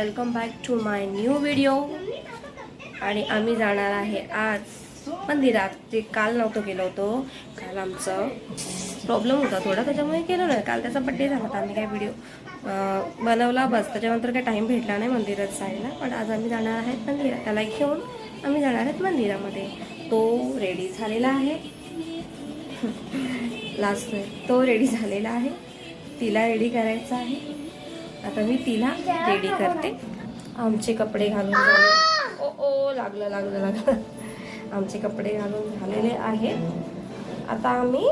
Welcome back to my new video. आणि आम्ही जाणार आहे आज मंदिरात. ते काल नव्हतं गेलो होतो. काल आमचा प्रॉब्लेम होता थोडा, त्याच्यामुळे गेलो नाही. काल त्याचा बड्डे झाला तर आम्ही काय व्हिडिओ बनवला बस. त्याच्यानंतर काही टाईम भेटला नाही मंदिरात जायला. पण आज आम्ही जाणार आहेत मंदिरात. त्याला घेऊन आम्ही जाणार आहेत मंदिरामध्ये. तो रेडी झालेला आहे. लास्ट तो रेडी झालेला आहे. तिला रेडी करायचं आहे. आता मी तिला रेडी करते. आमचे कपडे घालून झाले. ओ लागलं लागलं लागलं. आमचे कपडे घालून झालेले आहेत. आता आम्ही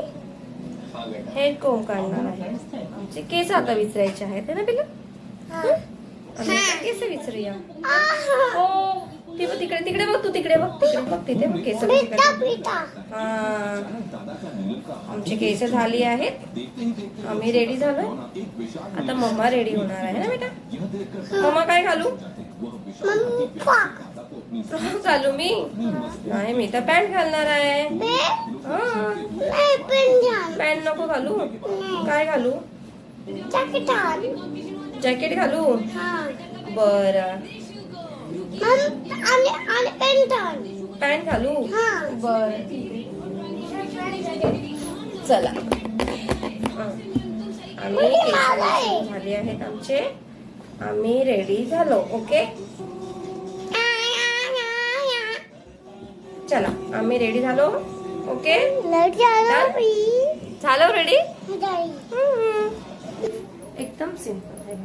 हेड कोम काढणार आहे. आमचे केस आता विचरायचे आहेत ना पिल्लू. केस विचरूया. हो तिकडे तिकडे बघ. तू तिकडे बघ. तिकडे बघ. तिथे बघ केस. हा आमची केस झाली आहेत. आम्ही रेडी झालोय. आता मम्मा रेडी होणार आहे ना बेटा. मम्मा काय घालू? घालू मी नाही. मी तर पॅन्ट घालणार आहे. पॅन्ट नको घालू. काय घालू? जॅकेट घालू. बरं पॅन्ट घालू. बर चला. आम्ही केस झाले आहेत आमचे. आम्ही रेडी झालो. ओके चला आम्ही रेडी झालो. ओके झालो रेडी. एकदम सिंपल आहे.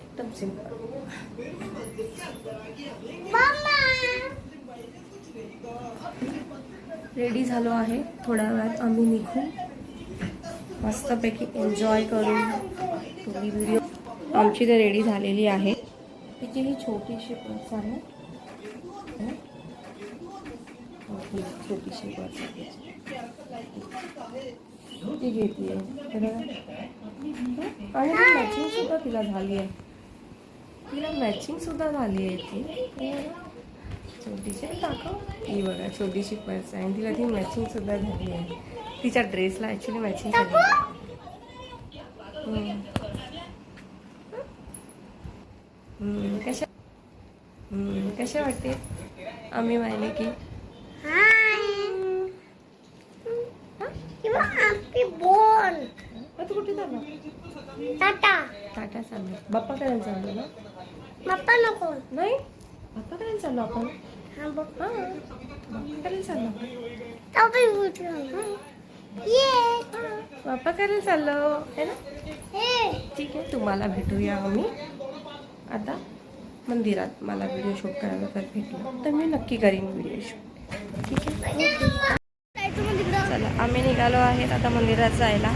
एकदम सिंपल. रेडी झालो आहे. थोड्या वेळात आम्ही निघू. मस्तपैकी एन्जॉय करू. तुम्ही व्हिडिओ आमची तर रेडी झालेली आहे. तिची ही छोटीशी पर्स आहे. छोटीशी पर्स ती घेतली आहे. आणि मॅचिंग सुद्धा तिला झाली आहे. तिला मॅचिंग सुद्धा झाली आहे. ती छोटीशी दाखव. ही बघा छोटीशी पर्स आहे. तिला ती मॅचिंग सुद्धा झाली आहे. तिच्या ड्रेसला ॲक्च्युली मॅचिंग झाली आहे. कशा वाटते आम्ही माहिती की तू कुठे चालला? टाटा चाललो. बाप्पा करायला चाललो ना? बाप्पा नको नाही. बाप्पा करायला चाललो आपण. बाप्पा करायला चाललो. बाप्पा करायला चाललो है ना. ठीक आहे. तुम्हाला भेटूया आम्ही आता मंदिरात. मला व्हिडिओ शूट करायला तर भेटलं तर मी नक्की करीन व्हिडिओ शूट. ठीक आहे चला आम्ही निघालो आहेत आता मंदिरात जायला.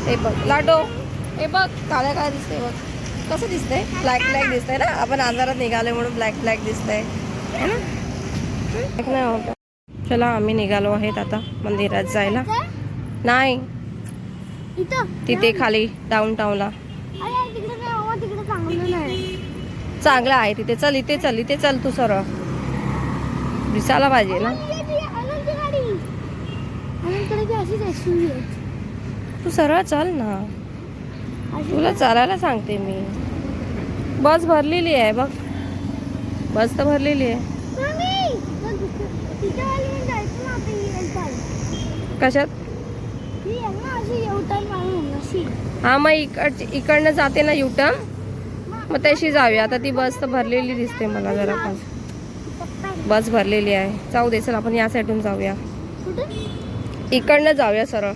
हे बघ लाडो. हे बघ काळ्या काय दिसतंय. बघ कसं दिसतंय. ब्लॅक ब्लॅक दिसतंय ना. आपण अंधारात निघालो म्हणून ब्लॅक ब्लॅक दिसतंय है ना. चला आम्ही निघालो आहेत आता मंदिरात जायला. नाही तिथे खाली डाऊन टाऊनला चांगलं आहे तिथे. चल इथे चल. इथे चल तू. सरळ दिसायला पाहिजे ना. तू सरळ चल ना. तुला चालायला सांगते मी. बस भरलेली आहे बघ. बस तर भरलेली आहे. कशात? हा मग इकडनं जाते ना युटर्न. मग तशी जाऊया. आता ती बस तर भरलेली दिसते मला जरा. पण बस भरलेली आहे. जाऊ दे चल आपण या साईडून जाऊया. इकडनं जाऊया सरळ.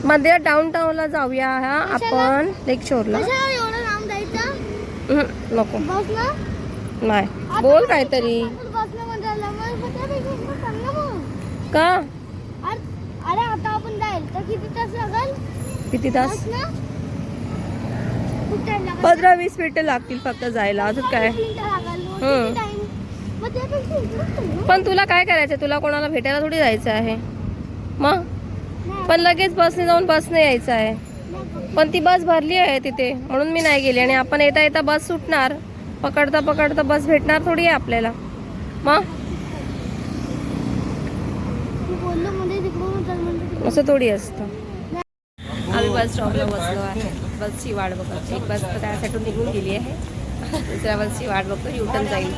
मंदिरात डाऊन टाऊनला जाऊया. हा आपण लेक शोरला. नको नाही. बोल काहीतरी. का? अरे आता आपण जाईल तर किती तास लागल? किती तास? 15-20 मिनिटं लागतील फक्त जायला. अजून काय. पण तुला काय करायचं? तुला कोणाला भेटायला थोडी जायचं आहे मग. पण लगेच बसने जाऊन बसने यायचं आहे. पण ती बस भरली आहे तिथे म्हणून मी नाही गेली. आणि आपण येता येता बस सुटणार. पकडता पकडता बस भेटणार थोडी आहे आपल्याला मग. असं थोडी असतं. आम्ही बस स्टॉपला बसलो आहे. बसची वाट बघत. एक बस तर त्यासाठी निघून गेली आहे. दुसऱ्या बसची वाट बघतो. युटर्न जाईल.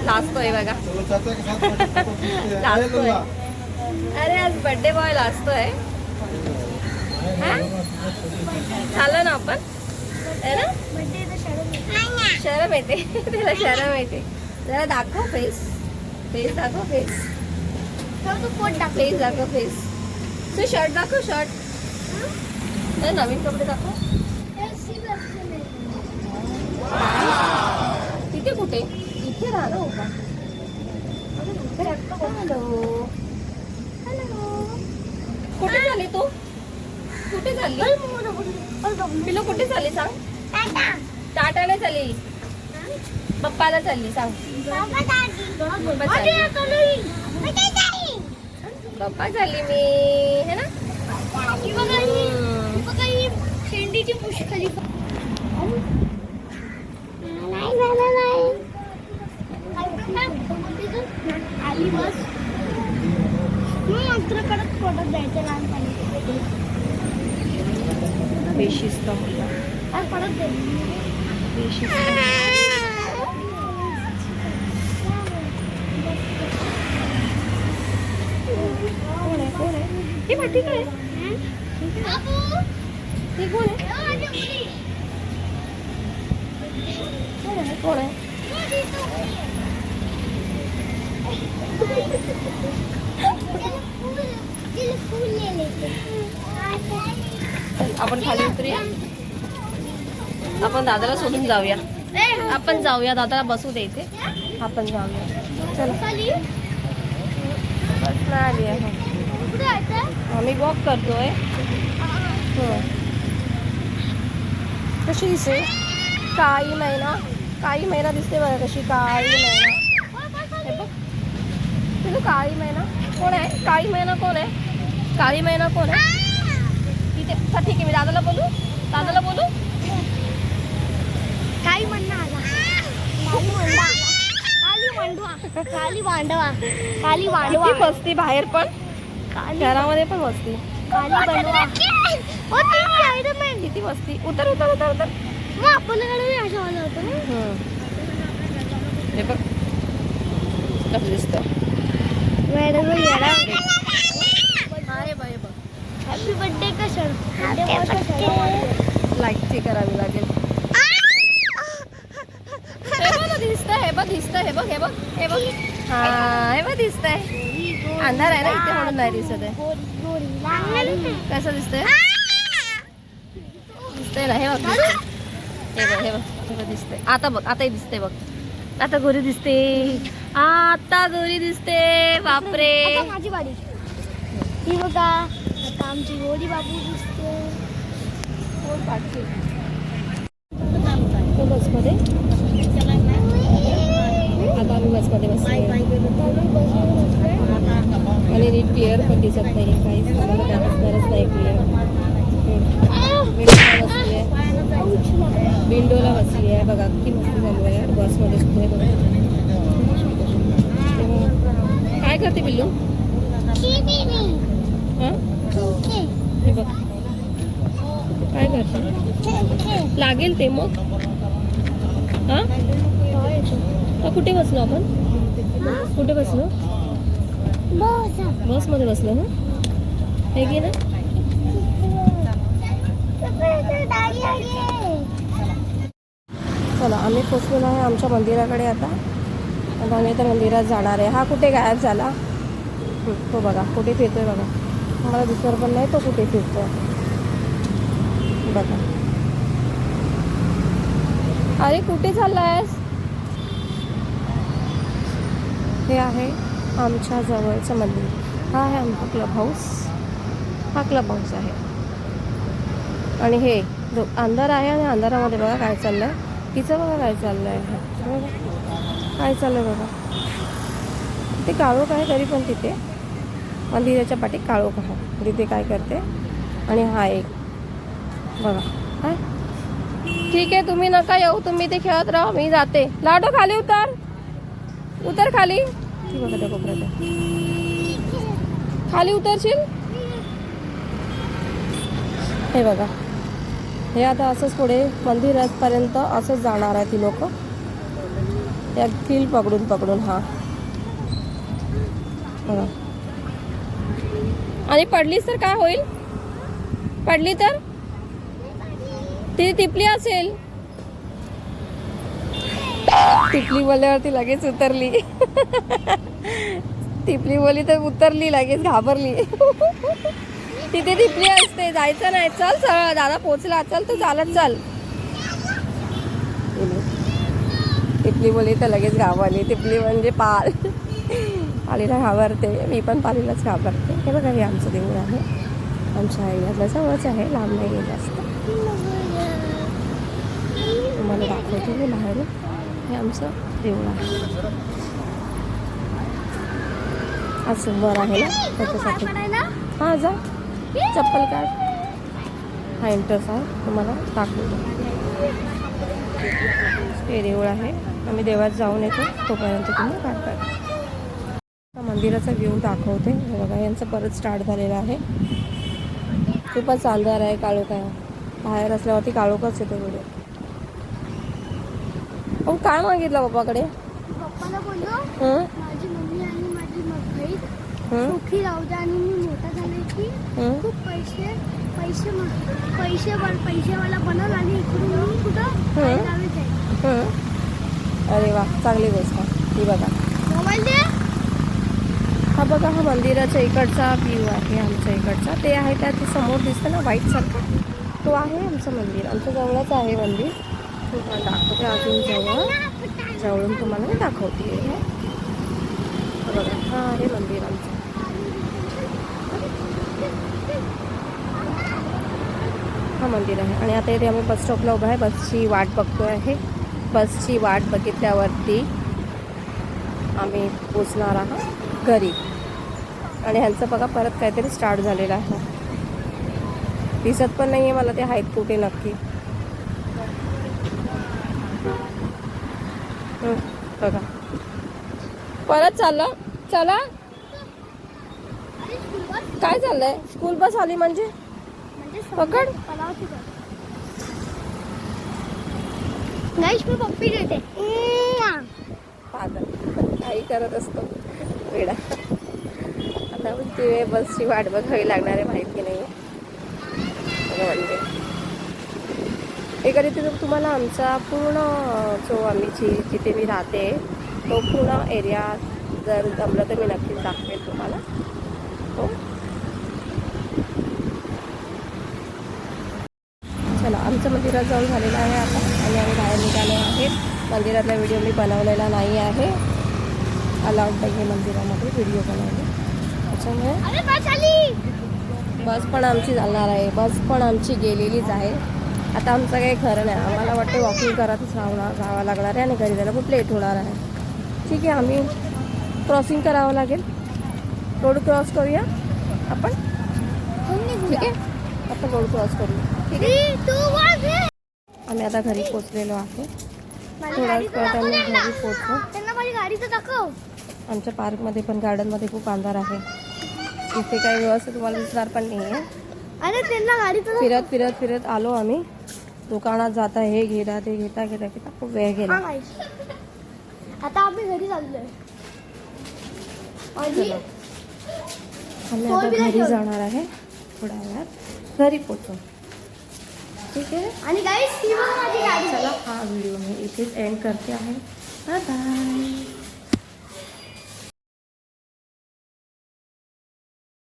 लाजतोय बघा. लाजतोय. अरे आज बर्थडे बॉय लाजतोय. चाललं ना आपण है ना. शरम येते त्याला. शरम येते. जरा दाखव फेस. फेस दाखव. फेस फेस दाखव. फेस ते शर्ट दाखव. शर्ट नवीन कपडे दाखव. तिथे कुठे. इथे राहा ना उभा. हॅलो. कुठे झाली तू. कुठे चालली पिलो. कुठे चालली सांग. टाटा नाही चालली. पप्पाला चालली सांग. पप्पा चालली मी है ना. शेंडीची पुष्कली आली बस. मात्र कडक फोटो द्यायचे लहानपणी. बेशिस्त मुलगा. परत दे. कोण आहे. हे माहिती काय. हे कोण आहे. कोण आहे. आपण खाली उतरूया. आपण दादाला सोडून जाऊया. आपण जाऊया. दादाला बसू दे इथे. आपण जाऊया. चला. बस ना आली आहे. आम्ही वॉक करतोय. हो. कशी दिसते. काळी मैना. काळी मैना दिसते बघा कशी. काळी मैना. हे बघ तुला. काळी मैना कोण आहे. काळी मैना कोण आहे. काळी मैना कोण आहे. तिथे. ठीक आहे मी दादाला बोलू. दादाला बोलू. काही म्हणणं आला. खाली मांडवा. किती बसती बाहेर पण. शहरामध्ये पण बसती. किती बसती. उतर उतर उतर उतर. मग आपल्याकडे अशा वाला होतं ना. हे बघ कसं दिसतं. हॅपी बर्थडे कशाला. लाईकची करावी लागेल. हे बघ दिसतंय. हे बघ दिसतंय. हे बघ. हे बघ. हे बघ. हा हे बघ दिसतंय. अंधार आहे ना इथे म्हणून नाही दिसत आहे. कसं दिसतंय. दिसतंय ना. हे बघ. हे बघ. हे बघ. हे बघ दिसतंय. आता बघ. आताही दिसते बघ. आता गोरी दिसते. आता गोरी दिसते. बापरे. माझी बारी. ही बघा आता आमची गोरी बाबू दिसते. बसमध्ये आता आम्ही बसमध्ये बसतो. आणि नीट क्लिअर पण दिसत नाही. काहीच आम्हाला काय दिसणारच नाही क्लिअर. विंडोला बसली आहे. विंडोला बसली आहे बघा. किती मस्त चालू आहे बसमध्ये सुद्धा. बघा काय करते पिल्लू. हां हे बघ काय करते. लागेल ते मग. हां कुठे बसलो आपण. कुठे बसलो. बसमध्ये बसलो ना. हे घे ना. चला आम्ही पोचलेलो आहे आमच्या मंदिराकडे. आता आम्ही आता मंदिरात जाणार आहे. हा कुठे गायब झाला. तो बघा कुठे फिरतोय बघा. मला दिसणार पण नाही तो कुठे फिरतोय बघा. अरे कुठे चाललायस. हे आहे आमच्या जवळचं मंदिर. हा आहे आमचा क्लब हाऊस. हा क्लब हाऊस आहे. आणि हे जो अंधार आहे आणि अंधारामध्ये बघा काय चाललं आहे. तिचं बघा काय चाललं आहे. काय चाललं आहे बघा. ते काळोख आहे तरी पण तिथे मंदिराच्या पाठी काळोख आहे. तिथे काय करते. आणि हा एक बघा काय. ठीक आहे तुम्ही नका येऊ. तुम्ही ते खेळत राहा. मी जाते. लाडो खाली उतर. उतर खाली. ती बघा त्या कोपऱ्यात खाली उतरशील. हे बघा, हे आता असंच पुढे मंदिरापर्यंत असंच जाणार आहे ती लोक, या फील पकडून पकडून. हा बघा. आणि पडलीस तर काय होईल? पडली तर ती टिपली असेल. टिपली बोलल्यावरती लगेच उतरली. टिपली बोली तर उतरली, लगेच घाबरली. तिथे टिपली असते, जायचं नाही. चल चल, दादा पोचला, चल तू चालत चल. टिपली बोली तर लगेच घाबरली. टिपली म्हणजे पाल. पालीला घाबरते, मी पण पालीलाच घाबरते. हे बघा, हे आमचं देऊळ आहे, आमच्या आईला जवळच आहे, लांब नाही आहे जास्त. तुम्हाला दाखवते मी बाहेरून. हे आमचं देऊळ आहे. असं वर आहे ना त्याच्यासाठी. हां जा, चप्पल काढ. हा एंट्रन्स आहे, तुम्हाला दाखवतो. हे देऊळ आहे, आम्ही देवात जाऊन येतो, तोपर्यंत तुम्ही काढतात. मंदिराचा व्ह्यू दाखवते. हे बघा, यांचं परत स्टार्ट झालेलं आहे. खूपच अंधार आहे, काळोख आहे. बाहेर असल्यावरती काळोखच येतो व्हिडिओ. हो, काय मागितलं पप्पाकडे? पप्पाला बोललो माझी मम्मी आणि माझी बहीण सुखी राहू द्या आणि मी मोठा झाले की खूप पैसेवाला बनल आणि इकडून मी कुठं गावी जाईल. अरे वा, चांगली गोष्ट आहे. ही बघा, मोबाईल दे. हा बघा, हा मंदिराच्या इकडचा व्ह्यू आहे आमच्या इकडचा. ते आहे त्या समोर दिसतं ना व्हाईट सारखं, तो आहे आमचं मंदिर. आमच्या जवळच आहे मंदिर. तुम्हाला दाखवते अजून जवळून तुम्हाला मी दाखवते. बघा, हा आहे मंदिर आमचं. हा मंदिर आहे. आणि आता इथे आम्ही बस स्टॉपला उभा आहे, बसची वाट बघतो आहे. बसची वाट बघितल्यावरती आम्ही पोचणार आहोत घरी. आणि ह्यांचं बघा परत काहीतरी स्टार्ट झालेलं आहे. दिसत पण नाही आहे मला ते आहेत कुठे नक्की. बघा, परत चाललं. चला, काय चाललंय? स्कूल बस आली म्हणजे पकड. गाईस मी पप्पी देते. पागल, काही करत असतो वेडा. आता ते बसची वाट बघावी लागणार आहे, माहिती नाही म्हणजे. एखादी तिथं तुम्हाला आमचा पूर्ण जो आम्ही जिथे मी राहते तो पूर्ण एरिया जर जमलं तर मी नक्कीच दाखवेल तुम्हाला. हो, चला, आमचं मंदिरात जाऊन झालेलं आहे आता आणि आम्ही बाहेर निघालो आहे. मंदिरातला व्हिडिओ मी बनवलेला नाही आहे, अलाउड नाही आहे मंदिरामध्ये व्हिडिओ बनवणे. त्याच्यामुळे बस पण आमची चालणार आहे. बस पण आमची गेलेलीच आहे. आता आमचं काही खरं नाही. आम्हाला वाटते वॉकिंग करतच जावं लागणार आहे आणि घरी जायला खूप लेट होणार आहे. ठीक आहे, आम्ही क्रॉसिंग करावं लागेल. रोड क्रॉस करूया आपण. ठीक आहे, आपण रोड क्रॉस करूया. ठीक आहे, आम्ही आता घरी पोचलेलो आहे. थोड्याच वेळात आम्ही घरी पोचलो. त्यांना माझी गाडीचं दाखव. आमच्या पार्कमध्ये पण गार्डनमध्ये खूप अंधार आहे. इथे काही व्यवस्थित तुम्हाला दिसणार पण नाही आहे. अरे त्यांना गाडीचं फिरत फिरत फिरत आलो आम्ही. दुकानात जाता हे घेता ते घेता घेता घेता खूप वेळ गेला. आता आम्ही घरी चाललोय. आम्ही आता घरी जाणार आहे. थोड्या वेळात घरी पोचू. ठीक आहे, आणि गाईस ही बघा माझी गाडी. चला, हा व्हिडिओ मी इथेच एंड करते आहे. Bye bye.